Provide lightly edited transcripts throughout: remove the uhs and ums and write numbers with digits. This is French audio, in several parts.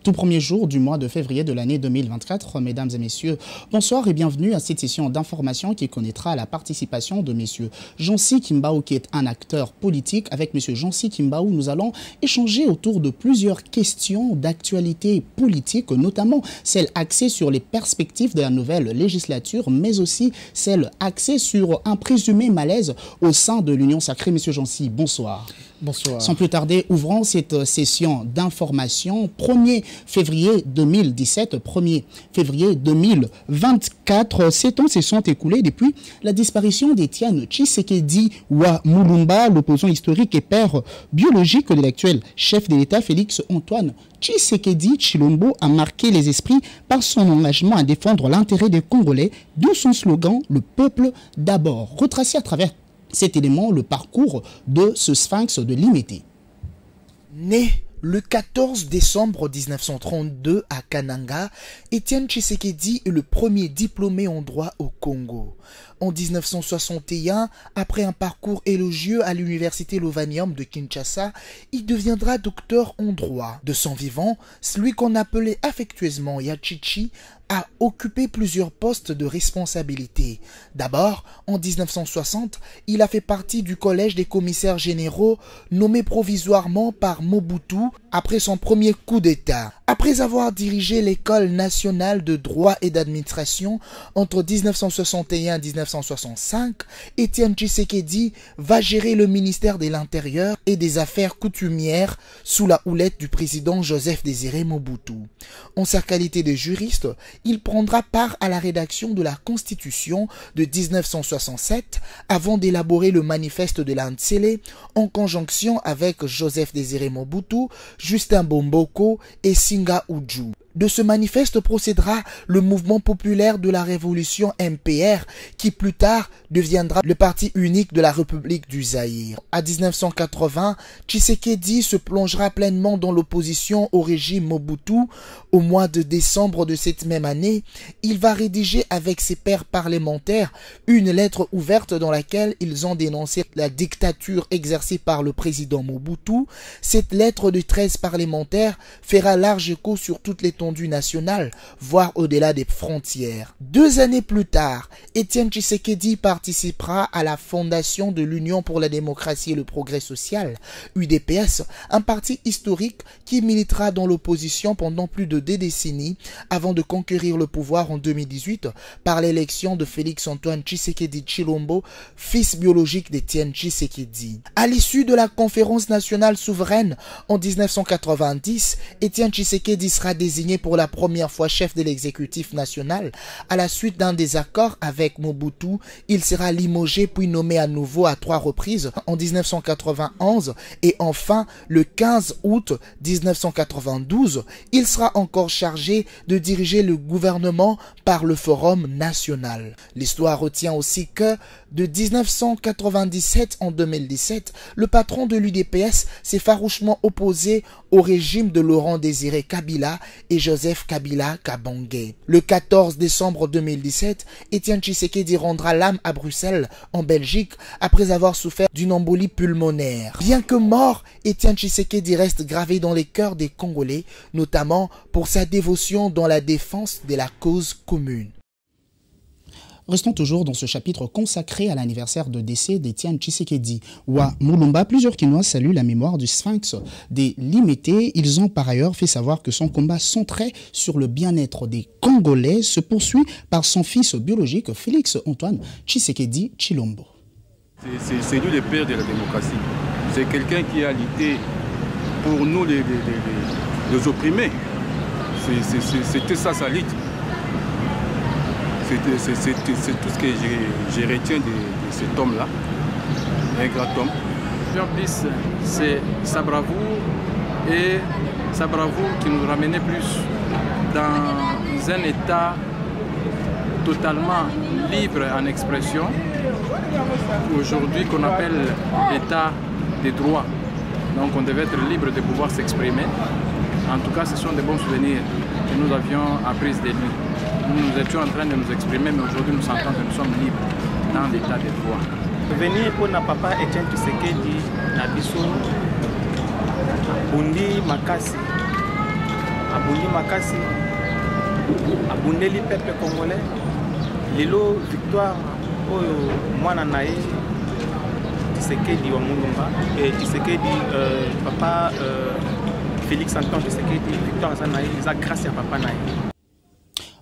tout premier jour du mois de février de l'année 2024. Mesdames et messieurs, bonsoir et bienvenue à cette session d'information qui connaîtra la participation de messieurs Jancy Kimbaou, qui est un acteur politique. Avec monsieur Jancy Kimbaou, nous allons échanger autour de plusieurs questions d'actualité politique, notamment celles axées sur les perspectives de la nouvelle législature, mais aussi celles axées sur un présumé malaise au sein de l'Union sacrée. Monsieur Jancy, bonsoir. Bonsoir. Sans plus tarder, ouvrons cette session d'information. 1er février 2017, 1er février 2024. 7 ans se sont écoulés depuis la disparition d'Étienne Tshisekedi Wa Mulumba, l'opposant historique et père biologique de l'actuel chef de l'État Félix Antoine Tshisekedi Tshilombo a marqué les esprits par son engagement à défendre l'intérêt des Congolais, d'où son slogan « Le peuple d'abord », retracé à travers cet élément le parcours de ce sphinx de Limete. Né le 14 décembre 1932 à Kananga, Étienne Tshisekedi est le premier diplômé en droit au Congo. En 1961, après un parcours élogieux à l'université Lovanium de Kinshasa, il deviendra docteur en droit. De son vivant, celui qu'on appelait affectueusement Yachichi a occupé plusieurs postes de responsabilité. D'abord, en 1960, il a fait partie du collège des commissaires généraux nommé provisoirement par Mobutu après son premier coup d'État. Après avoir dirigé l'école nationale de droit et d'administration entre 1961 et 1965, Étienne Tshisekedi va gérer le ministère de l'Intérieur et des Affaires coutumières sous la houlette du président Joseph Désiré Mobutu. En sa qualité de juriste, il prendra part à la rédaction de la Constitution de 1967 avant d'élaborer le manifeste de l'Antsele en conjonction avec Joseph Désiré Mobutu, Justin Bomboko et Singa Uju. De ce manifeste procédera le mouvement populaire de la révolution MPR qui plus tard deviendra le parti unique de la République du Zaïre. À 1980, Tshisekedi se plongera pleinement dans l'opposition au régime Mobutu. Au mois de décembre de cette même année, il va rédiger avec ses pairs parlementaires une lettre ouverte dans laquelle ils ont dénoncé la dictature exercée par le président Mobutu. Cette lettre de 13 parlementaires fera large écho sur toutes les nationale, voire au-delà des frontières. 2 années plus tard, Étienne Tshisekedi participera à la fondation de l'Union pour la démocratie et le progrès social, UDPS, un parti historique qui militera dans l'opposition pendant plus de 2 décennies avant de conquérir le pouvoir en 2018 par l'élection de Félix Antoine Tshisekedi Tshilombo, fils biologique d'Étienne Tshisekedi. À l'issue de la conférence nationale souveraine en 1990, Étienne Tshisekedi sera désigné pour la première fois chef de l'exécutif national. À la suite d'un désaccord avec Mobutu, il sera limogé puis nommé à nouveau à 3 reprises en 1991 et enfin le 15 août 1992, il sera encore chargé de diriger le gouvernement par le Forum national. L'histoire retient aussi que de 1997 en 2017, le patron de l'UDPS s'est farouchement opposé au régime de Laurent Désiré Kabila et Joseph Kabila Kabange. Le 14 décembre 2017, Étienne Tshisekedi rendra l'âme à Bruxelles, en Belgique, après avoir souffert d'une embolie pulmonaire. Bien que mort, Étienne Tshisekedi reste gravé dans les cœurs des Congolais, notamment pour sa dévotion dans la défense de la cause commune. Restons toujours dans ce chapitre consacré à l'anniversaire de décès d'Étienne Tshisekedi Wa Mulumba. Plusieurs Kinois saluent la mémoire du sphinx des Limete. Ils ont par ailleurs fait savoir que son combat centré sur le bien-être des Congolais se poursuit par son fils biologique Félix Antoine Tshisekedi Tshilombo. C'est lui le père de la démocratie. C'est quelqu'un qui a lutté pour nous les opprimés. C'était ça sa lutte. C'est tout ce que je retiens de cet homme-là, un grand homme. En plus, c'est sa bravoure et sa bravoure qui nous ramenait plus dans un état totalement libre en expression, aujourd'hui qu'on appelle l'état des droits. Donc on devait être libre de pouvoir s'exprimer. En tout cas, ce sont des bons souvenirs que nous avions appris de lui. Nous étions en train de nous exprimer, mais aujourd'hui nous sentons que nous sommes libres dans l'état des droits. Venir pour notre papa Étienne Tshisekedi na biso Abundi Makasi. Abundi Makasi. Abundeli peuple congolais. Lelo victoire oyo mwana nae Tshisekedi wa Mulumba et Tshisekedi papa Félix Antoine Tshisekedi victoire ça nae ça grâce à papa nae.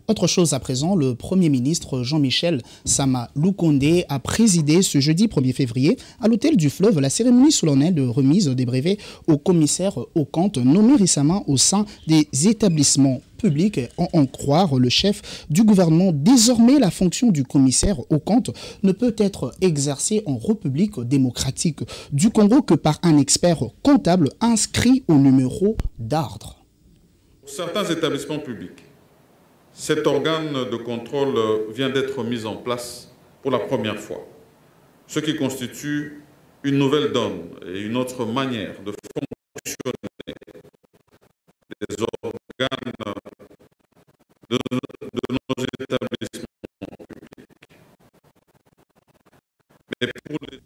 Autre chose à présent, le Premier ministre Jean-Michel Sama Lukonde a présidé ce jeudi 1er février à l'hôtel du Fleuve la cérémonie solennelle de remise des brevets aux commissaires aux comptes nommés récemment au sein des établissements publics. En croire le chef du gouvernement, désormais la fonction du commissaire aux comptes ne peut être exercée en République démocratique du Congo que par un expert comptable inscrit au numéro d'ordre. Certains établissements publics, cet organe de contrôle vient d'être mis en place pour la première fois, ce qui constitue une nouvelle donne et une autre manière de fonctionner des organes de nos établissements publics. Mais pour les...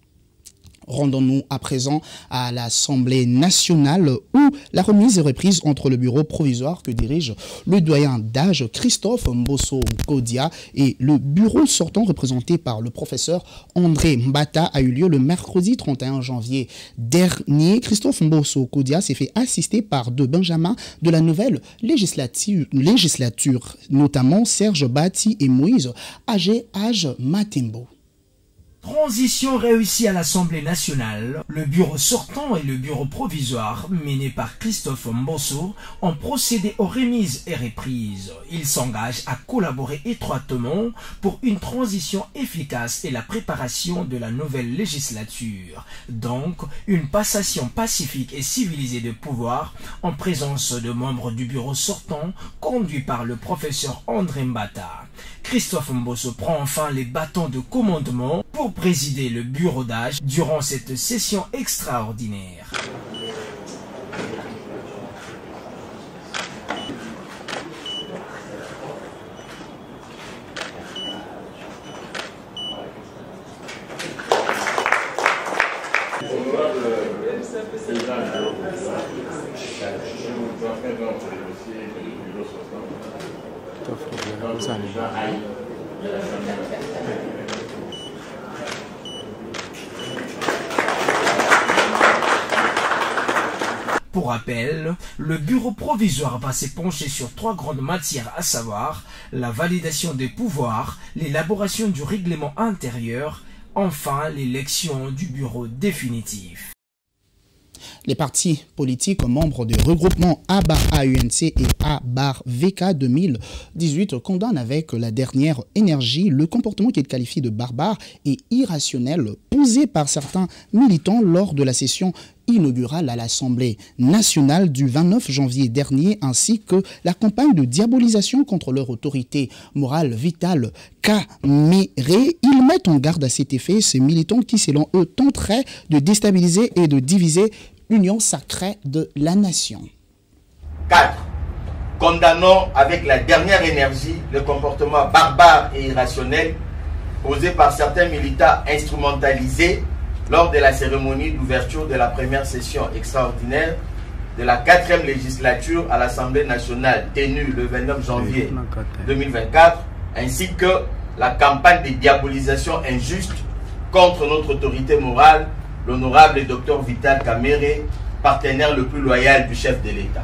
Rendons-nous à présent à l'Assemblée nationale où la remise est reprise entre le bureau provisoire que dirige le doyen d'âge Christophe Mbosso Kodia et le bureau sortant représenté par le professeur André Mbata a eu lieu le mercredi 31 janvier dernier. Christophe Mbosso Kodia s'est fait assister par deux benjamins de la nouvelle législature, notamment Serge Bati et Moïse Age Matembo. Transition réussie à l'Assemblée nationale, le bureau sortant et le bureau provisoire, mené par Christophe Mbosso, ont procédé aux remises et reprises. Ils s'engagent à collaborer étroitement pour une transition efficace et la préparation de la nouvelle législature. Donc, une passation pacifique et civilisée de pouvoir en présence de membres du bureau sortant, conduit par le professeur André Mbata. Christophe Mbosso prend enfin les bâtons de commandement pour présider le bureau d'âge durant cette session extraordinaire. Pour rappel, le bureau provisoire va se pencher sur trois grandes matières, à savoir la validation des pouvoirs, l'élaboration du règlement intérieur, enfin l'élection du bureau définitif. Les partis politiques membres du regroupement A-AUNC et A-VK 2018 condamnent avec la dernière énergie le comportement qu'ils qualifient de barbare et irrationnel posé par certains militants lors de la session inaugurale à l'Assemblée nationale du 29 janvier dernier, ainsi que la campagne de diabolisation contre leur autorité morale Vital Kamerhe. Ils mettent en garde à cet effet ces militants qui, selon eux, tenteraient de déstabiliser et de diviser l'union sacrée de la nation. 4. Condamnons avec la dernière énergie le comportement barbare et irrationnel posé par certains militants instrumentalisés lors de la cérémonie d'ouverture de la première session extraordinaire de la 4e législature à l'Assemblée nationale tenue le 29 janvier 2024, ainsi que la campagne de diabolisation injuste contre notre autorité morale, l'honorable Dr Vital Kamerhe, partenaire le plus loyal du chef de l'État.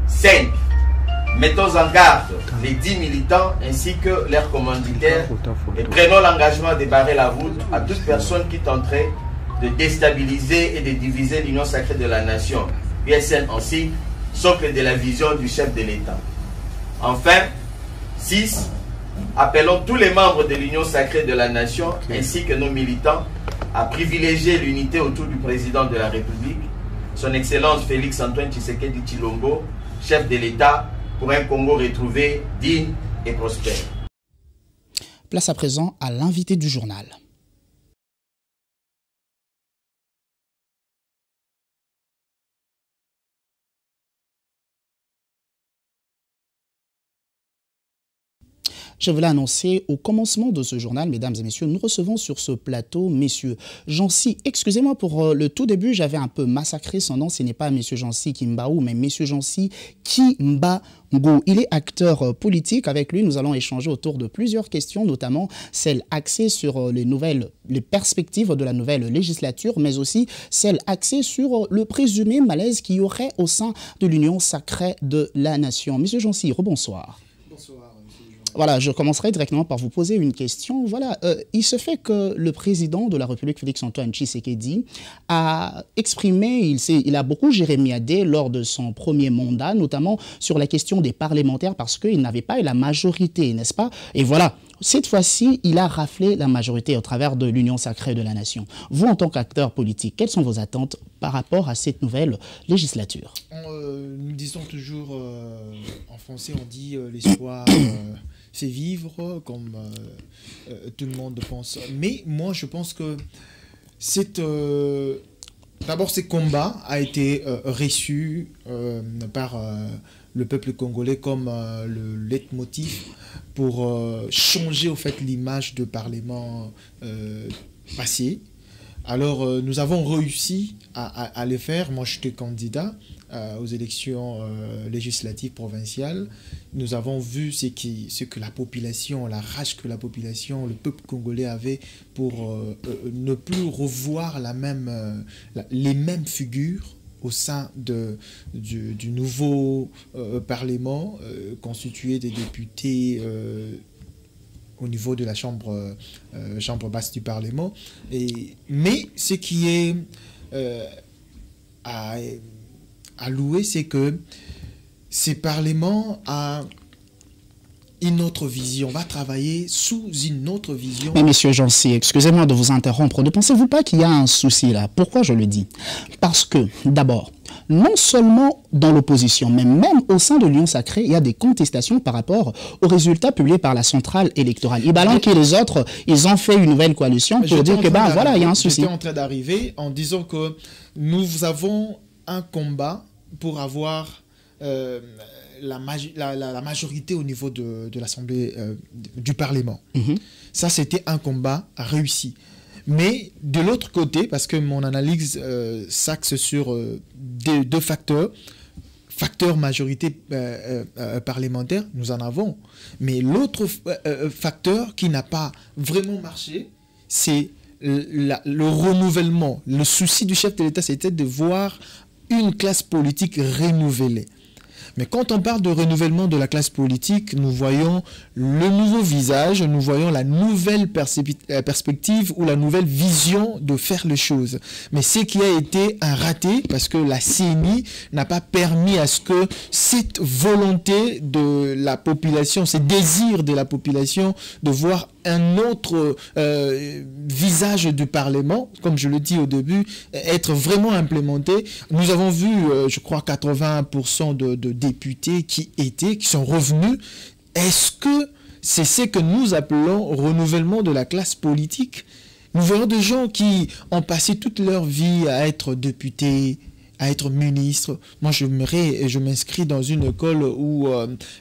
5. Mettons en garde les 10 militants ainsi que leurs commanditaires et prenons l'engagement de barrer la route à toute personne qui tenterait de déstabiliser et de diviser l'union sacrée de la nation, PSN ainsi, socle de la vision du chef de l'État. Enfin, 6. Appelons tous les membres de l'union sacrée de la nation ainsi que nos militants à privilégier l'unité autour du président de la République, son Excellence Félix Antoine Tshisekedi Tshilombo, chef de l'État, pour un Congo retrouvé digne et prospère. Place à présent à l'invité du journal. Je vous l'ai annoncé au commencement de ce journal, mesdames et messieurs, nous recevons sur ce plateau messieurs Jancy. Excusez-moi pour le tout début, j'avais un peu massacré son nom, ce n'est pas monsieur Jancy Kimbaou, mais monsieur Jancy Kimbango. Il est acteur politique. Avec lui, nous allons échanger autour de plusieurs questions, notamment celles axées sur les perspectives de la nouvelle législature, mais aussi celles axées sur le présumé malaise qu'il y aurait au sein de l'Union sacrée de la nation. Monsieur Jancy, rebonsoir. Bonsoir. Voilà, je commencerai directement par vous poser une question. Voilà, il se fait que le président de la République, Félix-Antoine Tshisekedi, a exprimé, il a beaucoup jérémiadé lors de son premier mandat, notamment sur la question des parlementaires, parce qu'il n'avait pas eu la majorité, n'est-ce pas? Et voilà, cette fois-ci, il a raflé la majorité au travers de l'Union sacrée de la nation. Vous, en tant qu'acteur politique, quelles sont vos attentes par rapport à cette nouvelle législature? Nous disons toujours, en français, on dit l'espoir fait vivre, comme tout le monde pense. Mais moi, je pense que d'abord, ce combat a été reçu par le peuple congolais comme le leitmotiv pour changer au fait l'image de Parlement passé. Alors, nous avons réussi à le faire. Moi, j'étais candidat aux élections législatives provinciales. Nous avons vu ce que la population, la rage que la population, le peuple congolais avait pour ne plus revoir les mêmes figures au sein du nouveau Parlement constitué des députés au niveau de la chambre basse du Parlement. Mais ce qui est à louer, c'est que ce Parlement a une autre vision, va travailler sous une autre vision. Mais monsieur Jancy, excusez-moi de vous interrompre, ne pensez-vous pas qu'il y a un souci là? Pourquoi je le dis? Parce que, d'abord, non seulement dans l'opposition, mais même au sein de l'Union sacrée, il y a des contestations par rapport aux résultats publiés par la centrale électorale. Ibalan et les autres, ils ont fait une nouvelle coalition pour dire que, voilà, il y a un souci. J'étais en train d'arriver en disant que nous avons un combat pour avoir la majorité au niveau de l'Assemblée du Parlement. Ça, c'était un combat réussi. Mais de l'autre côté, parce que mon analyse s'axe sur deux facteurs, facteur majorité parlementaire, nous en avons. Mais l'autre facteur qui n'a pas vraiment marché, c'est le renouvellement. Le souci du chef de l'État, c'était de voir une classe politique renouvelée. Mais quand on parle de renouvellement de la classe politique, nous voyons le nouveau visage, nous voyons la nouvelle perspective ou la nouvelle vision de faire les choses. Mais ce qui a été un raté, parce que la CENI n'a pas permis à ce que cette volonté de la population, ce désir de la population de voir un autre visage du Parlement, comme je le dis au début, être vraiment implémenté. Nous avons vu, je crois, 80% de députés qui sont revenus. Est-ce que c'est ce que nous appelons renouvellement de la classe politique? Nous voyons des gens qui ont passé toute leur vie à être députés, à être ministre. Moi, je m'inscris dans une école où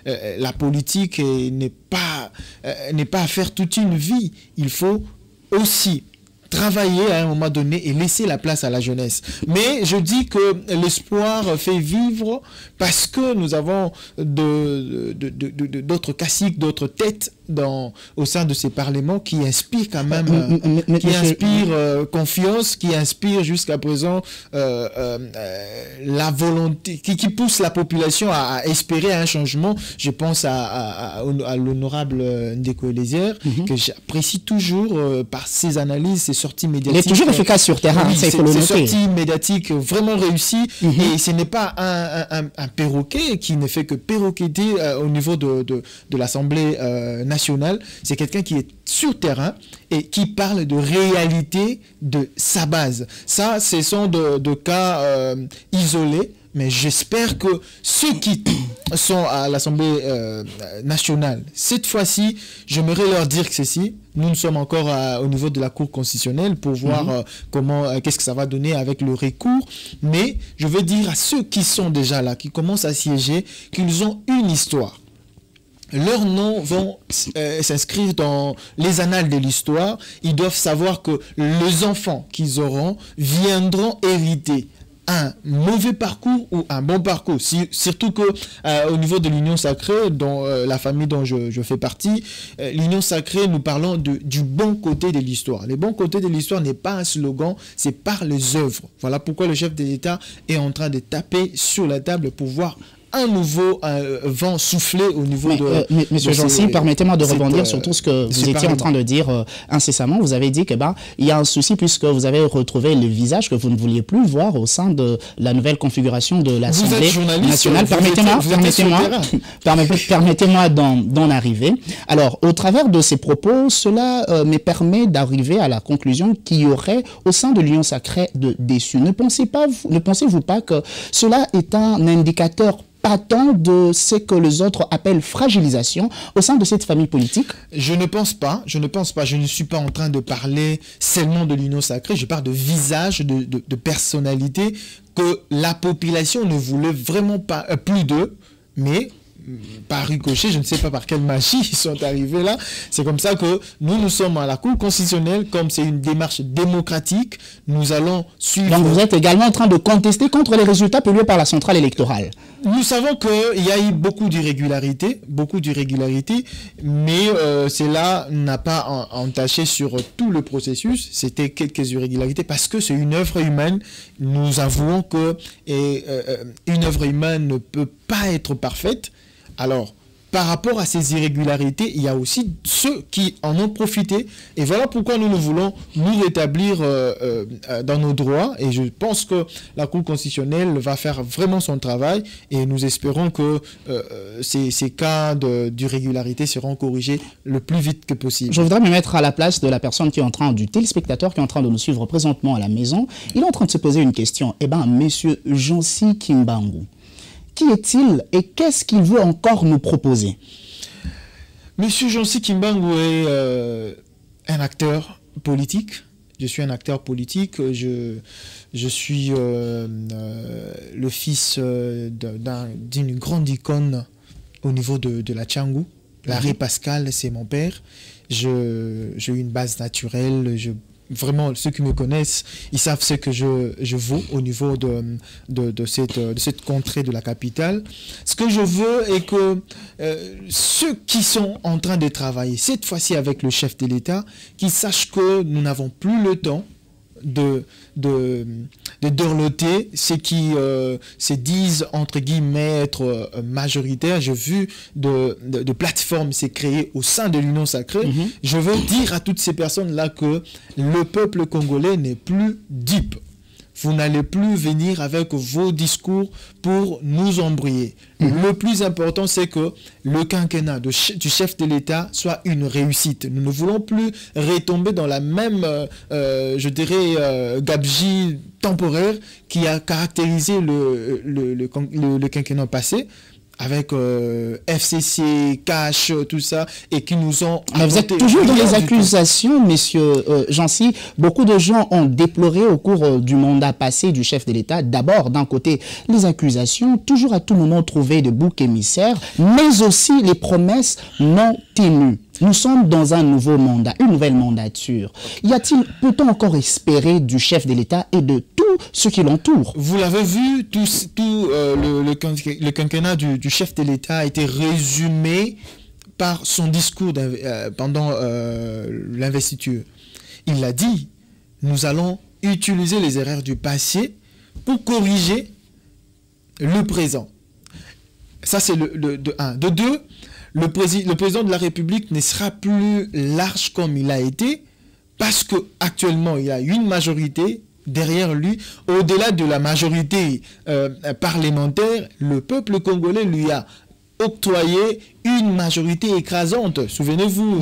la politique n'est pas à faire toute une vie. Il faut aussi travailler à un moment donné et laisser la place à la jeunesse. Mais je dis que l'espoir fait vivre parce que nous avons d'autres caciques, d'autres têtes au sein de ces parlements qui inspirent quand même, inspirent confiance, qui inspirent jusqu'à présent la volonté, qui pousse la population à espérer un changement. Je pense à l'honorable Ndeko Elezière, que j'apprécie toujours par ses analyses, ses sorties médiatiques. Il est toujours efficace sur terrain, oui, c'est ses sorties médiatiques vraiment réussies. Et ce n'est pas un perroquet qui ne fait que perroqueter au niveau de l'Assemblée nationale. C'est quelqu'un qui est sur terrain et qui parle de réalité de sa base. Ça, ce sont de cas isolés, mais j'espère que ceux qui sont à l'Assemblée nationale, cette fois-ci, j'aimerais leur dire que ceci, nous sommes encore au niveau de la Cour constitutionnelle pour voir qu'est-ce que ça va donner avec le recours. Mais je veux dire à ceux qui sont déjà là, qui commencent à siéger, qu'ils ont une histoire. leurs noms vont s'inscrire dans les annales de l'histoire. Ils doivent savoir que les enfants qu'ils auront viendront hériter un mauvais parcours ou un bon parcours. Surtout que au niveau de l'Union Sacrée, dont la famille dont je fais partie, l'Union Sacrée, nous parlons du bon côté de l'histoire. Le bon côté de l'histoire n'est pas un slogan, c'est par les œuvres. Voilà pourquoi le chef de l'État est en train de taper sur la table pour voir un nouveau vent souffler au niveau Monsieur Jancy, permettez-moi de rebondir sur tout ce que vous étiez en train de dire incessamment. Vous avez dit qu'il y a un souci puisque vous avez retrouvé le visage que vous ne vouliez plus voir au sein de la nouvelle configuration de l'Assemblée nationale. Permettez-moi d'en arriver. Alors, au travers de ces propos, cela me permet d'arriver à la conclusion qu'il y aurait au sein de l'Union Sacrée de déçus. Ne pensez-vous pas que cela est un indicateur patent de ce que les autres appellent fragilisation au sein de cette famille politique? Je ne pense pas. Je ne suis pas en train de parler seulement de l'Union Sacrée. Je parle de visage, de personnalité que la population ne voulait vraiment pas plus d'eux, mais par ricochet, je ne sais pas par quelle magie ils sont arrivés là. C'est comme ça que nous sommes à la Cour constitutionnelle, comme c'est une démarche démocratique, nous allons suivre... Donc vous êtes également en train de contester contre les résultats publiés par la centrale électorale. Nous savons qu'il y a eu beaucoup d'irrégularités, mais cela n'a pas entaché sur tout le processus. C'était quelques irrégularités parce que c'est une œuvre humaine. Nous avouons que une œuvre humaine ne peut pas être parfaite. Alors, par rapport à ces irrégularités, il y a aussi ceux qui en ont profité. Et voilà pourquoi nous voulons nous rétablir dans nos droits. Et je pense que la Cour constitutionnelle va faire vraiment son travail. Et nous espérons que ces cas d'irrégularité seront corrigés le plus vite que possible. Je voudrais me mettre à la place de la personne qui est en train, du téléspectateur qui est en train de nous suivre présentement à la maison. Il est en train de se poser une question. Eh bien, monsieur Jancy Kimbangu, qui est-il et qu'est-ce qu'il veut encore nous proposer? Monsieur Jancy Kimbangu est un acteur politique. Je suis un acteur politique. Je suis le fils d'une grande icône au niveau de la Tchangou. Larry Pascal, c'est mon père. J'ai eu une base naturelle. Vraiment, ceux qui me connaissent, ils savent ce que je vaux au niveau de cette contrée de la capitale. Ce que je veux est que ceux qui sont en train de travailler, cette fois-ci avec le chef de l'État, qu'ils sachent que nous n'avons plus le temps de dorloter ceux qui se disent entre guillemets être majoritaires. J'ai vu de plateformes s'est créées au sein de l'Union Sacrée. Je veux dire à toutes ces personnes-là que le peuple congolais n'est plus dupe. Vous n'allez plus venir avec vos discours pour nous embrouiller. Le plus important, c'est que le quinquennat du chef de l'État soit une réussite. Nous ne voulons plus retomber dans la même, je dirais, gabegie temporaire qui a caractérisé le quinquennat passé, avec FCC, Cash, tout ça, et qui nous ont... Mais vous êtes toujours dans les accusations, messieurs Jancy. Beaucoup de gens ont déploré au cours du mandat passé du chef de l'État, d'abord, d'un côté, les accusations, toujours à tout moment trouver de boucs émissaires, mais aussi les promesses non tenues. Nous sommes dans un nouveau mandat, une nouvelle mandature. Peut-on encore espérer du chef de l'État et de tout ce qui l'entoure? Vous l'avez vu, le quinquennat du chef de l'État a été résumé par son discours pendant l'investiture. Il a dit, nous allons utiliser les erreurs du passé pour corriger le présent. Ça, c'est de un. De deux, le président de la République ne sera plus large comme il a été parce qu'actuellement, il y a une majorité derrière lui. Au-delà de la majorité parlementaire, le peuple congolais lui a octroyé une majorité écrasante. Souvenez-vous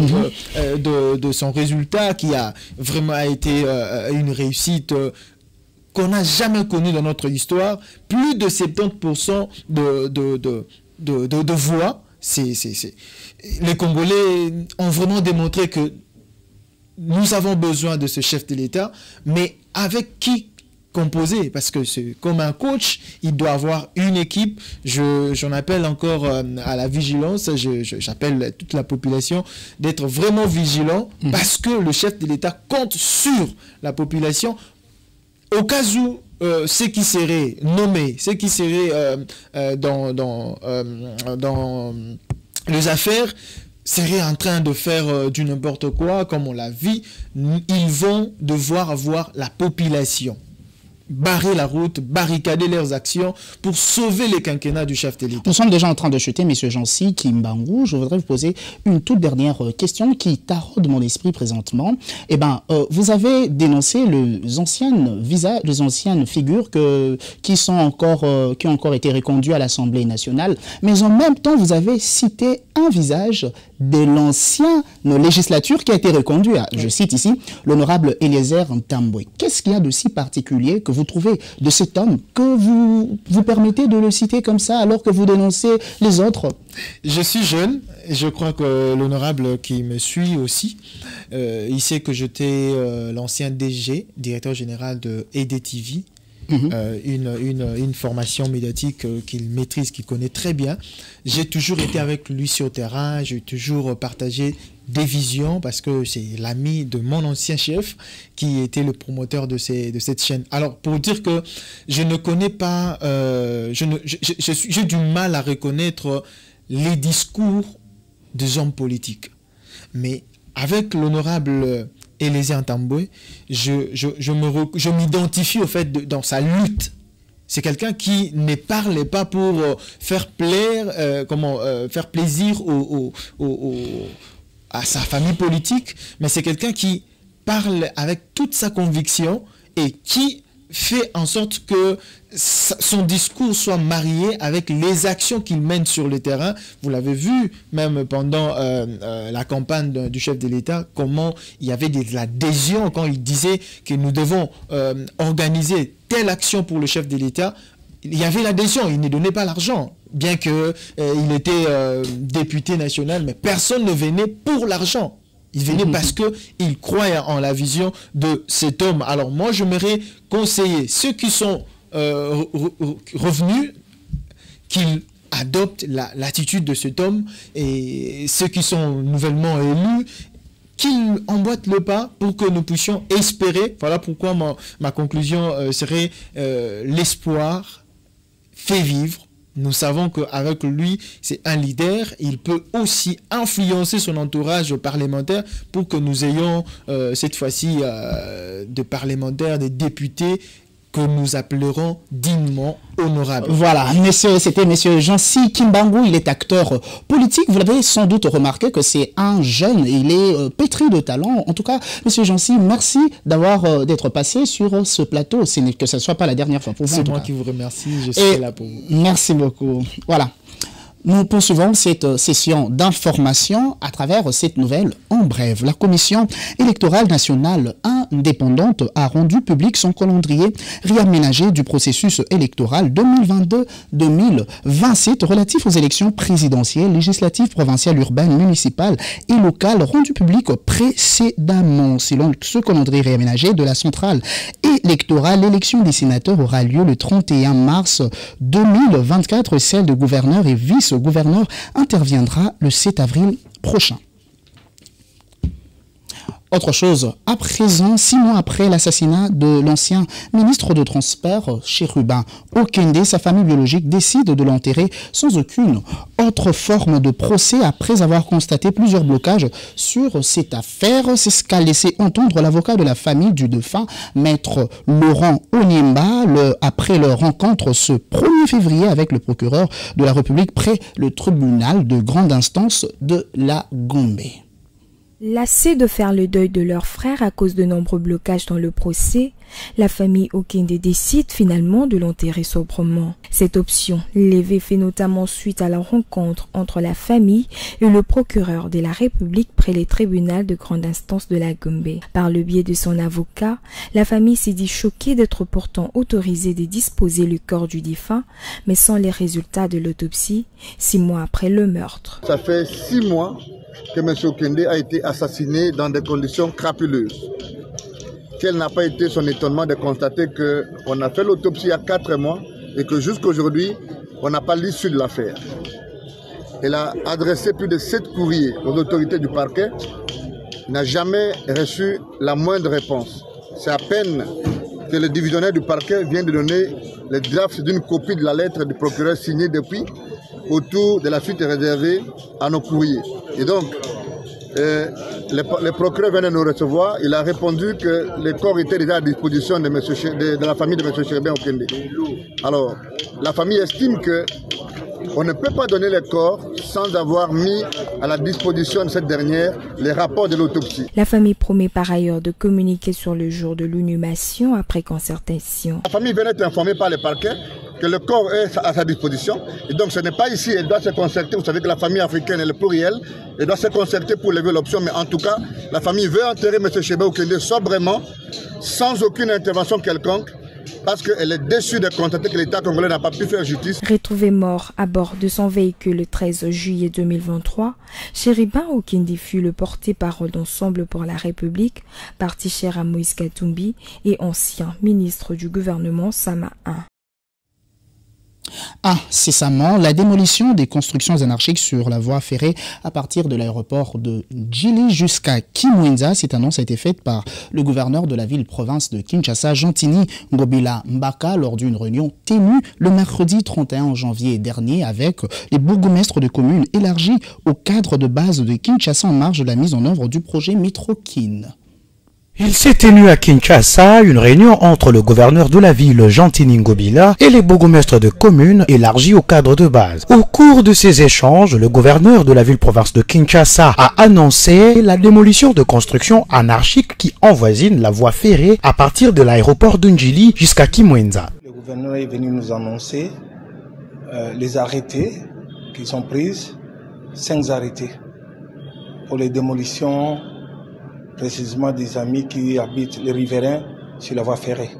de son résultat qui a vraiment été une réussite qu'on n'a jamais connue dans notre histoire. Plus de 70% de voix. Les Congolais ont vraiment démontré que nous avons besoin de ce chef de l'État, mais avec qui composé, parce que c'est comme un coach, il doit avoir une équipe. J'en appelle encore à la vigilance, j'appelle toute la population d'être vraiment vigilant, parce que le chef de l'État compte sur la population au cas où ceux qui seraient nommés, ceux qui seraient dans les affaires seraient en train de faire du n'importe quoi, comme on l'a vu, ils vont devoir avoir la population. Barrer la route, barricader leurs actions pour sauver les quinquennats du chef de l'État. Nous sommes déjà en train de chuter, M. Jancy Kimbangu. Je voudrais vous poser une toute dernière question qui taraude mon esprit présentement. Eh bien, vous avez dénoncé les anciennes figures qui ont encore été reconduites à l'Assemblée nationale, mais en même temps, vous avez cité un visage de l'ancienne législature qui a été reconduit. Je cite ici l'honorable Eliezer Ntambwe. Qu'est-ce qu'il y a de si particulier que vous trouvez de cet homme que vous permettez de le citer comme ça alors que vous dénoncez les autres? Je suis jeune, et je crois que l'honorable qui me suit aussi, il sait que j'étais l'ancien DG, directeur général de EDTV, une formation médiatique qu'il maîtrise, qu'il connaît très bien. J'ai toujours été avec lui sur le terrain, j'ai toujours partagé des visions parce que c'est l'ami de mon ancien chef qui était le promoteur de cette chaîne. Alors, pour dire que je ne connais pas, j'ai du mal à reconnaître les discours des hommes politiques. Mais avec l'honorable Eliezer Ntambwe, je m'identifie au fait dans sa lutte. C'est quelqu'un qui ne parle pas pour faire plaisir à sa famille politique, mais c'est quelqu'un qui parle avec toute sa conviction et qui fait en sorte que son discours soit marié avec les actions qu'il mène sur le terrain. Vous l'avez vu même pendant la campagne du chef de l'État, comment il y avait de l'adhésion quand il disait que nous devons organiser telle action pour le chef de l'État. Il y avait l'adhésion, il ne donnait pas l'argent, bien qu'il était député national, mais personne ne venait pour l'argent. Il venait parce qu'il croyait en la vision de cet homme. Alors moi, je m'aurais conseillé ceux qui sont revenus, qu'ils adoptent l'attitude de cet homme, et ceux qui sont nouvellement élus, qu'ils emboîtent le pas pour que nous puissions espérer. Voilà pourquoi ma conclusion serait l'espoir fait vivre. Nous savons qu'avec lui, c'est un leader. Il peut aussi influencer son entourage parlementaire pour que nous ayons cette fois-ci des parlementaires, des députés que nous appellerons dignement honorables. Voilà, c'était M. Jancy Kimbangu, il est acteur politique. Vous l'avez sans doute remarqué que c'est un jeune, il est pétri de talent. En tout cas, M. Jancy, merci d'être passé sur ce plateau. Que ce ne soit pas la dernière fois pour vous. C'est moi qui vous remercie, je serai là pour vous. Merci beaucoup. Voilà. Nous poursuivons cette session d'information à travers cette nouvelle en bref. La Commission électorale nationale indépendante a rendu public son calendrier réaménagé du processus électoral 2022-2027 relatif aux élections présidentielles, législatives, provinciales, urbaines, municipales et locales rendu public précédemment. Selon ce calendrier réaménagé de la centrale électorale, l'élection des sénateurs aura lieu le 31 mars 2024. Celle de gouverneurs et vice-gouverneurs interviendra le 7 avril prochain. Autre chose, à présent, 6 mois après l'assassinat de l'ancien ministre de Transport, Chérubin Okende, sa famille biologique décide de l'enterrer sans aucune autre forme de procès après avoir constaté plusieurs blocages sur cette affaire. C'est ce qu'a laissé entendre l'avocat de la famille du défunt, maître Laurent Onyemba, après leur rencontre ce 1er février avec le procureur de la République près le tribunal de grande instance de la Gombe. Lassés de faire le deuil de leur frère à cause de nombreux blocages dans le procès, la famille Okende décide finalement de l'enterrer sobrement. Cette option levée fait notamment suite à la rencontre entre la famille et le procureur de la République près les tribunaux de grande instance de la Gombe. Par le biais de son avocat, la famille s'est dit choquée d'être pourtant autorisée de disposer le corps du défunt, mais sans les résultats de l'autopsie, 6 mois après le meurtre. Ça fait 6 mois que M. Okende a été assassiné dans des conditions crapuleuses. quel n'a pas été son étonnement de constater qu'on a fait l'autopsie il y a 4 mois et que jusqu'aujourd'hui, on n'a pas l'issue de l'affaire. Elle a adressé plus de 7 courriers aux autorités du parquet, n'a jamais reçu la moindre réponse. C'est à peine que le divisionnaire du parquet vient de donner le draft d'une copie de la lettre du procureur signée depuis autour de la suite réservée à nos courriers. Et donc, le procureur vient de nous recevoir. Il a répondu que les corps étaient déjà à disposition de la famille de M. Chéribin Okende. Alors, la famille estime que on ne peut pas donner les corps sans avoir mis à la disposition de cette dernière les rapports de l'autopsie. La famille promet par ailleurs de communiquer sur le jour de l'inhumation après concertation. La famille vient d'être informée par le parquet que le corps est à sa disposition. Et donc ce n'est pas ici, elle doit se concerter. Vous savez que la famille africaine est le pluriel. Elle doit se concerter pour lever l'option. Mais en tout cas, la famille veut enterrer M. Chéribin Okende sobrement, sans aucune intervention quelconque, parce qu'elle est déçue de constater que l'État congolais n'a pas pu faire justice. Retrouvé mort à bord de son véhicule le 13 juillet 2023, Chéribin Okende fut le porte-parole d'Ensemble pour la République, parti cher à Moïse Katumbi et ancien ministre du gouvernement Sama 1. Incessamment, la démolition des constructions anarchiques sur la voie ferrée à partir de l'aéroport de Djili jusqu'à Kimwenza. Cette annonce a été faite par le gouverneur de la ville-province de Kinshasa, Jantini Ngobila Mbaka, lors d'une réunion tenue le mercredi 31 janvier dernier avec les bourgmestres de communes élargis au cadre de base de Kinshasa en marge de la mise en œuvre du projet Métro-Kin. Il s'est tenu à Kinshasa une réunion entre le gouverneur de la ville Jantini Ngobila et les bourgmestres de communes élargis au cadre de base. Au cours de ces échanges, le gouverneur de la ville-province de Kinshasa a annoncé la démolition de constructions anarchiques qui avoisinent la voie ferrée à partir de l'aéroport de Djili jusqu'à Kimwenza. Le gouverneur est venu nous annoncer les arrêtés qui sont pris, 5 arrêtés pour les démolitions précisément des amis qui habitent les riverains sur la voie ferrée.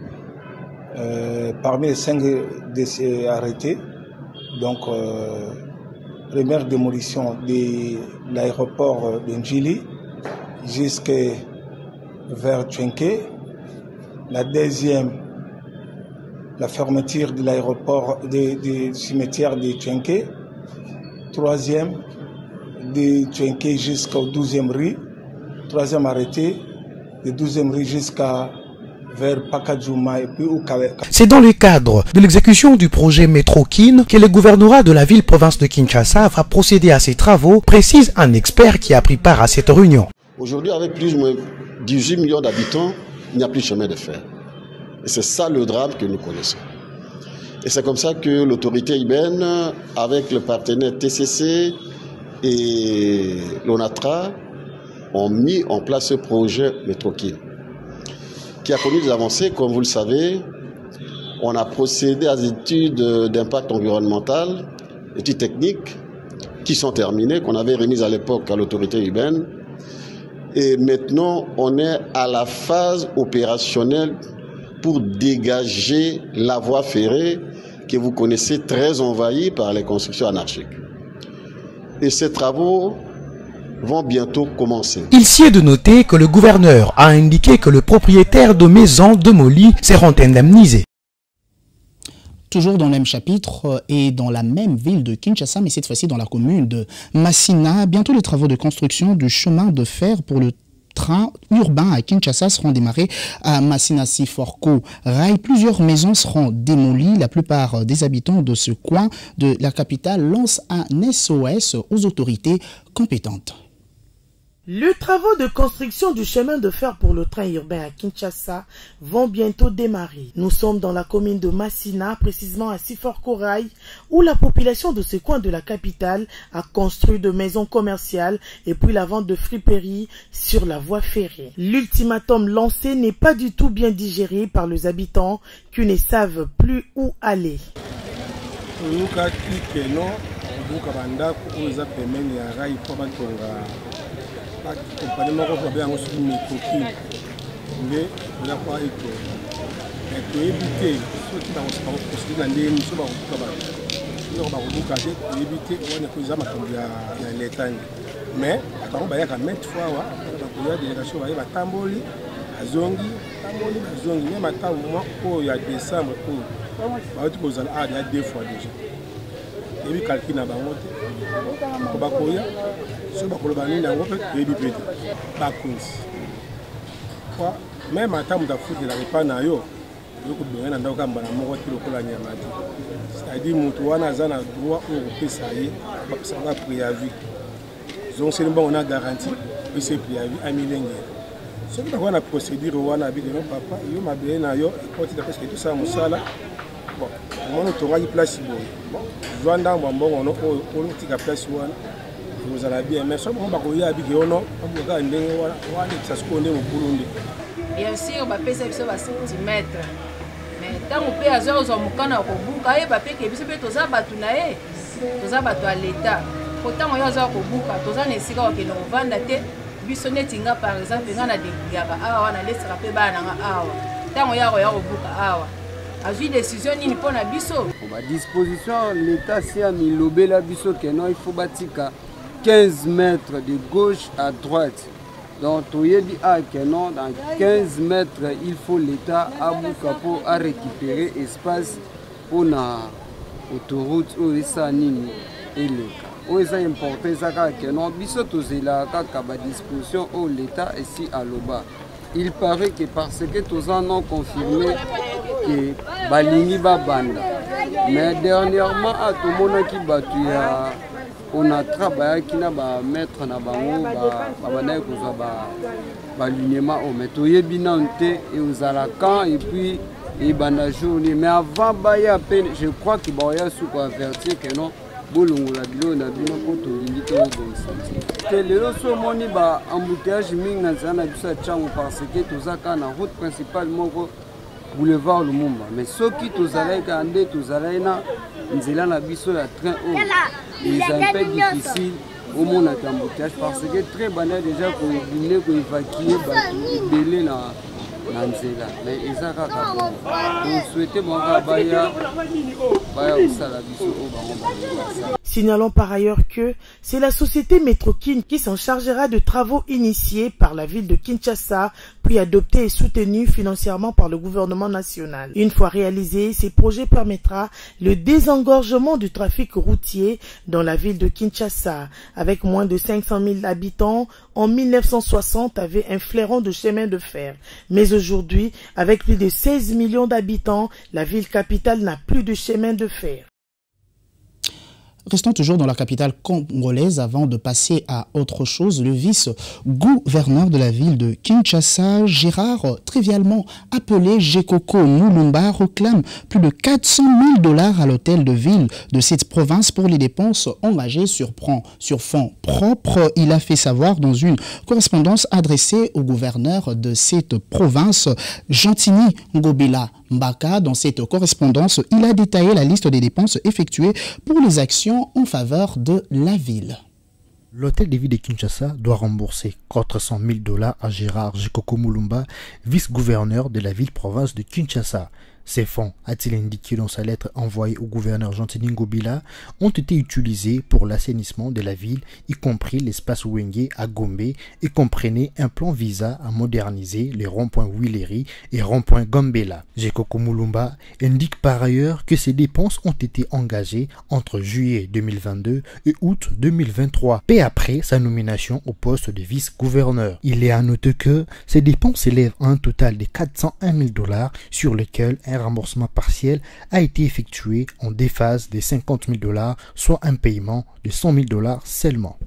Parmi les 5 de ces arrêtés, donc première démolition de l'aéroport de Djili jusqu'à vers Tchenké, la deuxième, la fermeture de l'aéroport du cimetière de Tchenké, troisième, de Tchenké jusqu'au 12e rue, troisième arrêté, de 12e rue jusqu'à vers Pakadjouma et puis Ukaweka. C'est dans le cadre de l'exécution du projet Métro-Kin que le gouvernorat de la ville-province de Kinshasa va procéder à ces travaux, précise un expert qui a pris part à cette réunion. Aujourd'hui, avec plus ou moins 18 millions d'habitants, il n'y a plus de chemin de fer. Et c'est ça le drame que nous connaissons. Et c'est comme ça que l'autorité IBN, avec le partenaire TCC et l'ONATRA, ont mis en place ce projet Métro-Kin, qui a connu des avancées, comme vous le savez. On a procédé à des études d'impact environnemental, études techniques, qui sont terminées, qu'on avait remises à l'époque à l'autorité urbaine. Et maintenant, on est à la phase opérationnelle pour dégager la voie ferrée que vous connaissez très envahie par les constructions anarchiques. Et ces travaux vont bientôt commencer. Il s'y est de noter que le gouverneur a indiqué que le propriétaire de maisons démolies seront indemnisés. Toujours dans le même chapitre et dans la même ville de Kinshasa, mais cette fois-ci dans la commune de Massina, bientôt les travaux de construction du chemin de fer pour le train urbain à Kinshasa seront démarrés à Massina-Siforko Rail. Plusieurs maisons seront démolies. La plupart des habitants de ce coin de la capitale lancent un SOS aux autorités compétentes. Les travaux de construction du chemin de fer pour le train urbain à Kinshasa vont bientôt démarrer. Nous sommes dans la commune de Massina, précisément à Siforko Rail, où la population de ce coin de la capitale a construit de maisons commerciales et puis la vente de friperies sur la voie ferrée. L'ultimatum lancé n'est pas du tout bien digéré par les habitants qui ne savent plus où aller. Compagnie moko ko bien sur Métro-Kin nge na kwa iko et éviter ceux qui vont se procéder dans des missions ba ko ba yo ba ko buka pour éviter on est za matombi ya l'état mais attends ba ya ka mettre fois wa ba ko ya délégation ba tamboli bazongi amoni bazongi même ata mois oyo ya décembre oyo bauti kozala ade ya 2 fois déjà ebi calcul na bango te ko bakoya so bakoloba nini yango mpe ebi mpe te bakonzi kwa même ata moto afutela repas na yo okobenge na ndako kamba na moko te lokola nyama te c'est-à-dire moto wana aza na droit oyo kopesa ye bapesaka préavis zonseli mbongo na garantie ese préavis amilenge soki bakoya na procédure wana abikeno papa yo mabele na yo ekotita presque tosala mosala bon omona otongaki place boye zwa ndambo ya mbongo ono oyo olotika place wana ekozala bien mais soki bango bakoya abike ono abukaka ndenge wana ekisa sikoyo nde mokulu nde bien sûr bapesa biso bacentimètre mais ntango mpe azwa kozwa mokano ya kobuka ayeba peke biso mpe toza bato na ye toza bato ya leta po ntango yo azwa kobuka toza na esika wakende kovanda te biso neti nga par exemple nga na debuyaka awa nalesaka mpe bana nanga awa ntango ya koya kobuka awa azwi décision nini mpo na biso badisposition leta si amilobela biso keno il faut batika 15 mètres de gauche à droite. Donc, toyebi a keno dans 15 mètres, il faut l'État à Bukapo à récupérer espace pour la autoroute où il s'anime et le cas. Où il s'est importé ça keno biso tozela kaka ba disposition où l'État ici à Loba. Il paraît que parce que tous en ont confirmé que balingi ba banda. Mais dernièrement à tout le monde qui battu on a travaillé qui n'a pas mettre na bango ba kozwa ba lignema au metoye binante et aux alakan et puis et banda journée mais avant ba ya peine je crois que ba ya sous avertir que non bolongola bilo na bino ko to limite au bon sens que le so moni ba embouteillage minga zana bisa chango parce que tozaka na route principale moko boulevard Lumumba mais ceux qui tozalai ka ande tozalai na nzela na biso ya train haut il est un peu difficile au monde à embouteillage parce que très banal déjà pour venir pour évacuer belé na nzela mais ezaka ka bon donc souhaiter mon baya usala biso o bango. Signalons par ailleurs que c'est la société Metrokin qui s'en chargera de travaux initiés par la ville de Kinshasa, puis adoptés et soutenus financièrement par le gouvernement national. Une fois réalisé, ces projets permettra le désengorgement du trafic routier dans la ville de Kinshasa. Avec moins de 500 000 habitants, en 1960 avait un flairon de chemin de fer. Mais aujourd'hui, avec plus de 16 millions d'habitants, la ville capitale n'a plus de chemin de fer. Restons toujours dans la capitale congolaise avant de passer à autre chose. Le vice-gouverneur de la ville de Kinshasa, Gérard, trivialement appelé Gekoko Mulumba, réclame plus de 400 000 $ à l'hôtel de ville de cette province pour les dépenses engagées sur fonds propres. Il a fait savoir dans une correspondance adressée au gouverneur de cette province, Gentini Ngobila Mbaka. Dans cette correspondance, il a détaillé la liste des dépenses effectuées pour les actions en faveur de la ville. L'hôtel de ville de Kinshasa doit rembourser 400 000 $ à Gérard Gekoko Mulumba, vice-gouverneur de la ville-province de Kinshasa. Ces fonds, a-t-il indiqué dans sa lettre envoyée au gouverneur Gentini Ngobila, ont été utilisés pour l'assainissement de la ville, y compris l'espace Wenge à Gombe, et comprenaient un plan visa à moderniser les ronds-points Willery et rond-point Gambela. Gekoko Mulumba indique par ailleurs que ces dépenses ont été engagées entre juillet 2022 et août 2023, peu après sa nomination au poste de vice-gouverneur. Il est à noter que ces dépenses s'élèvent à un total de 401 000 $, sur lesquels un remboursement partiel a été effectué en déphase de 50 000 $, soit un paiement de 100 000 $ seulement.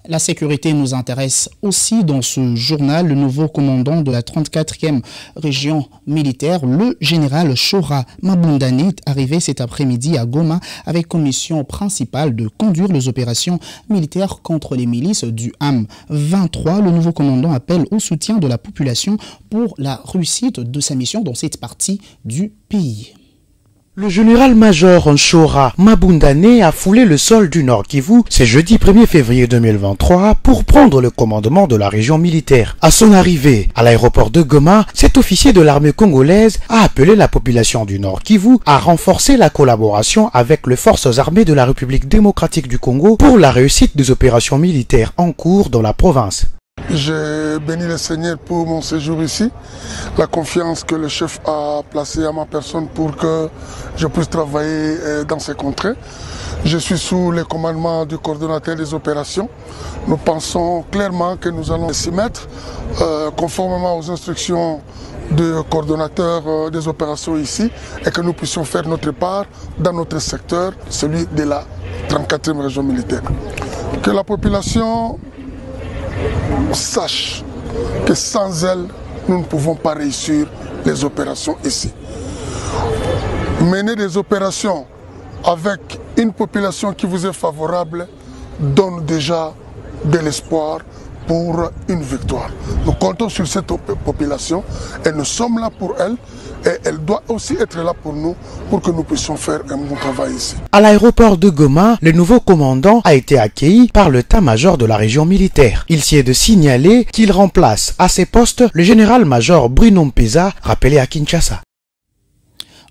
La sécurité nous intéresse aussi dans ce journal. Le nouveau commandant de la 34e région militaire, le général Chora Mabundane, est arrivé cet après-midi à Goma avec comme mission principale de conduire les opérations militaires contre les milices du AM23. Le nouveau commandant appelle au soutien de la population pour la réussite de sa mission dans cette partie du pays. Le général-major Chora Mabundane a foulé le sol du Nord Kivu ce jeudi 1er février 2023 pour prendre le commandement de la région militaire. À son arrivée à l'aéroport de Goma, cet officier de l'armée congolaise a appelé la population du Nord Kivu à renforcer la collaboration avec les forces armées de la République démocratique du Congo pour la réussite des opérations militaires en cours dans la province. J'ai béni le Seigneur pour mon séjour ici, la confiance que le chef a placée à ma personne pour que je puisse travailler dans ces contrées. Je suis sous le commandement du coordonnateur des opérations. Nous pensons clairement que nous allons s'y mettre conformément aux instructions du coordonnateur des opérations ici et que nous puissions faire notre part dans notre secteur, celui de la 34e région militaire. Que la population sache que sans elle, nous ne pouvons pas réussir les opérations ici. Mener des opérations avec une population qui vous est favorable donne déjà de l'espoir pour une victoire. Nous comptons sur cette population et nous sommes là pour elle et elle doit aussi être là pour nous pour que nous puissions faire un bon travail ici. À l'aéroport de Goma, le nouveau commandant a été accueilli par l'état-major de la région militaire. Il s'y est de signaler qu'il remplace à ses postes le général-major Bruno Mpeza, rappelé à Kinshasa.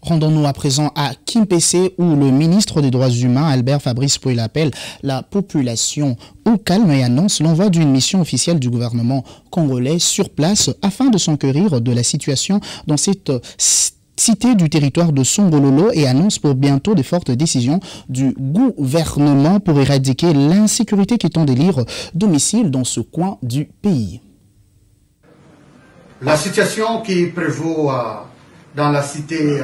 Rendons-nous à présent à Kimpese où le ministre des Droits humains, Albert Fabrice Pouil, appelle la population au calme et annonce l'envoi d'une mission officielle du gouvernement congolais sur place afin de s'enquérir de la situation dans cette cité du territoire de Songololo et annonce pour bientôt de fortes décisions du gouvernement pour éradiquer l'insécurité qui tend d'élire domicile dans ce coin du pays. La situation qui prévaut dans la cité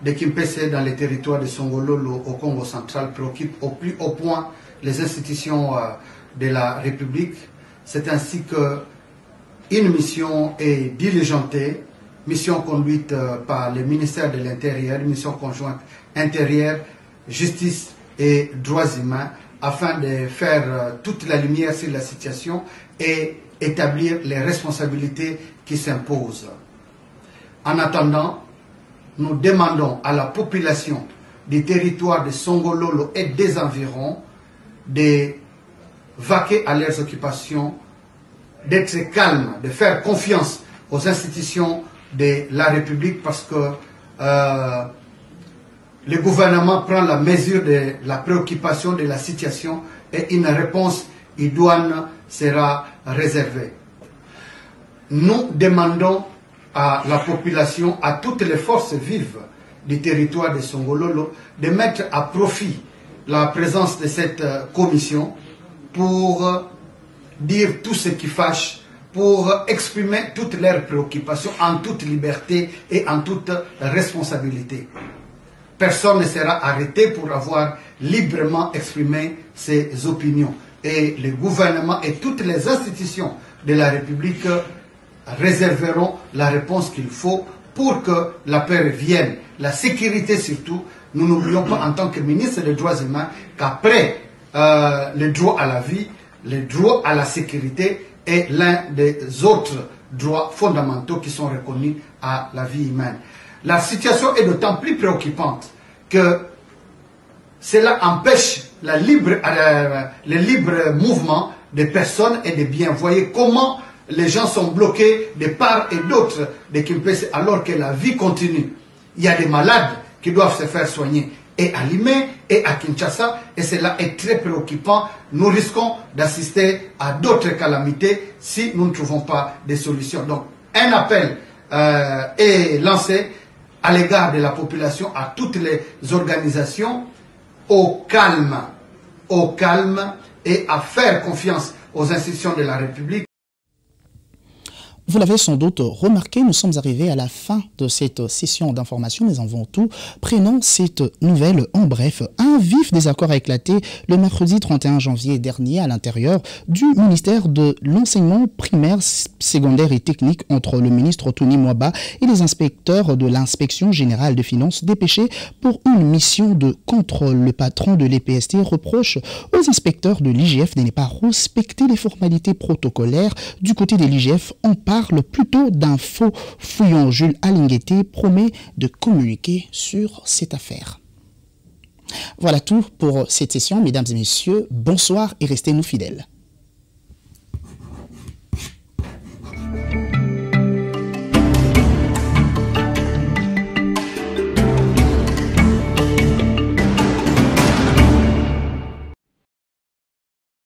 de Kimpese, dans les territoires de Songololo au Congo central, préoccupe au plus haut point les institutions de la République. C'est ainsi qu'une mission est diligentée, mission conduite par le ministère de l'Intérieur, mission conjointe intérieure, justice et droits humains, afin de faire toute la lumière sur la situation et établir les responsabilités qui s'imposent. En attendant, nous demandons à la population des territoires de Songololo et des environs de vaquer à leurs occupations, d'être calme, de faire confiance aux institutions de la République parce que le gouvernement prend la mesure de la préoccupation de la situation et une réponse idoine sera réservée. Nous demandons à la population, à toutes les forces vives du territoire de Songololo, de mettre à profit la présence de cette commission pour dire tout ce qui fâche, pour exprimer toutes leurs préoccupations en toute liberté et en toute responsabilité. Personne ne sera arrêté pour avoir librement exprimé ses opinions. Et le gouvernement et toutes les institutions de la République réserveront la réponse qu'il faut pour que la paix revienne, la sécurité surtout. Nous n'oublions pas en tant que ministre des Droits humains qu'après le droit à la vie, le droit à la sécurité est l'un des autres droits fondamentaux qui sont reconnus à la vie humaine. La situation est d'autant plus préoccupante que cela empêche le libre mouvement des personnes et des biens. Vous voyez comment les gens sont bloqués de part et d'autre de Kimpese alors que la vie continue. Il y a des malades qui doivent se faire soigner et à Limé et à Kinshasa et cela est très préoccupant. Nous risquons d'assister à d'autres calamités si nous ne trouvons pas de solutions. Donc un appel est lancé à l'égard de la population, à toutes les organisations, au calme et à faire confiance aux institutions de la République. Vous l'avez sans doute remarqué, nous sommes arrivés à la fin de cette session d'information, mais avant tout, prenons cette nouvelle en bref. Un vif désaccord a éclaté le mercredi 31 janvier dernier à l'intérieur du ministère de l'enseignement primaire, secondaire et technique entre le ministre Tony Mwaba et les inspecteurs de l'inspection générale des finances dépêchés pour une mission de contrôle. Le patron de l'EPST reproche aux inspecteurs de l'IGF de ne pas respecter les formalités protocolaires. Du côté de l'IGF, on parle plutôt d'un faux fouillon. Jules Alingueté promet de communiquer sur cette affaire. Voilà tout pour cette session. Mesdames et messieurs, bonsoir et restez-nous fidèles.